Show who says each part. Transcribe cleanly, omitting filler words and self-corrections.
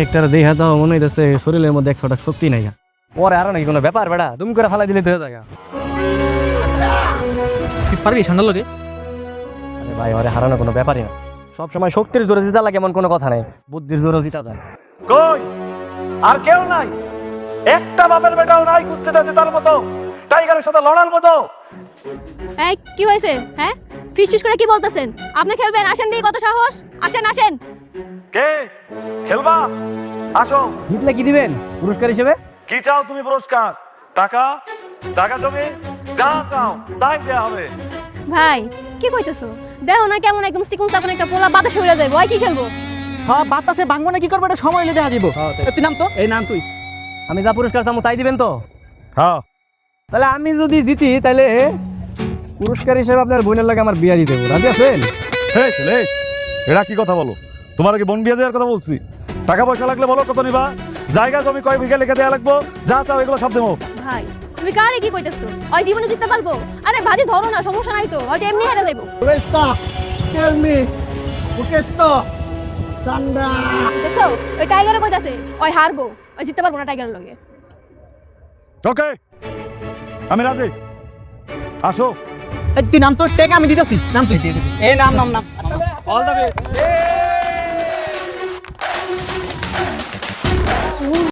Speaker 1: একটা দেখা তো মনে হইতেছে শরীরের মধ্যে 100টা শক্তি নাই পরে আরো নাকি কোনো ব্যাপার বেড়া তুমি করে ফালাই দিলে তো হয়ে যায়।
Speaker 2: তুই পারবি ঠান্ডা লাগে?
Speaker 1: আরে ভাই ওরে হারানো কোনো ব্যাপারই না, সবসময় শক্তির জোরে জিতা লাগে এমন কোনো কথা নেই, বুদ্ধির জোরে জিতা যায়।
Speaker 3: কই আর কেউ নাই, একটা বাপের বেটাও নাই কুস্তি আছে তার মতো, টাইগারের সাথে লড়ার মতো।
Speaker 4: এই কি হয়েছে? হ্যাঁ ফিস ফিস করে কি বলতেছেন? আপনি খেলবেন? আসেন দিয়ে কত সাহস, আসেন আসেন।
Speaker 3: কে খেলবা? আসো।
Speaker 1: জিতলে কি দিবেন পুরস্কার হিসেবে?
Speaker 3: কি চাও তুমি পুরস্কার? টাকা, জায়গা জমি, যা চাও তাই দেয়া হবে।
Speaker 4: ভাই কি কইতেছো? দেখো না কেমন একদম চিকুন চাকুন একটা পোলা বাতাসে উড়ে যায়, ভয় কি খেলবো?
Speaker 2: হ্যাঁ বাতাসে ভাঙবো না, কি করবো এটা সময় নিতে হাজিব। তুই নাম তো।
Speaker 1: এই নাম তুই, আমি যা পুরস্কার চামো তাই দিবেন তো?
Speaker 3: হ্যাঁ
Speaker 1: তাহলে আমি যদি জিতি তাহলে পুরস্কার হিসেবে আপনার বোনের লাগে আমার বিয়া দিতে হবে, রাজি আছেন?
Speaker 3: এই ছেলে, এরা কি কথা বলো? তোমার কি বোন বিয়ে দেওয়ার কথা বলছি? টাকা পয়সা লাগলে বলো কত নিবা, জায়গা জমি কয় বিঘা লিখে দেওয়া লাগবো, যা চাও এগুলো সব দেবো।
Speaker 4: ভাই তুমি কারে কি কইতেছো? ওই জীবনে জিততে পারবো? আরে ভাজি ধরো না, সমস্যা নাই তো, হয়তো এমনি হেরে যাইবো। দেখছো ওই টাইগারে কইতাছে ওই হারবো, ওই জিততে পারবো না টাইগারের লগে।
Speaker 3: ওকে আমি রাজি, আসো।
Speaker 2: তুই নাম তো, টেক আমি দিতেছি। নাম তুই। এই নাম নাম নাম।
Speaker 1: All the best.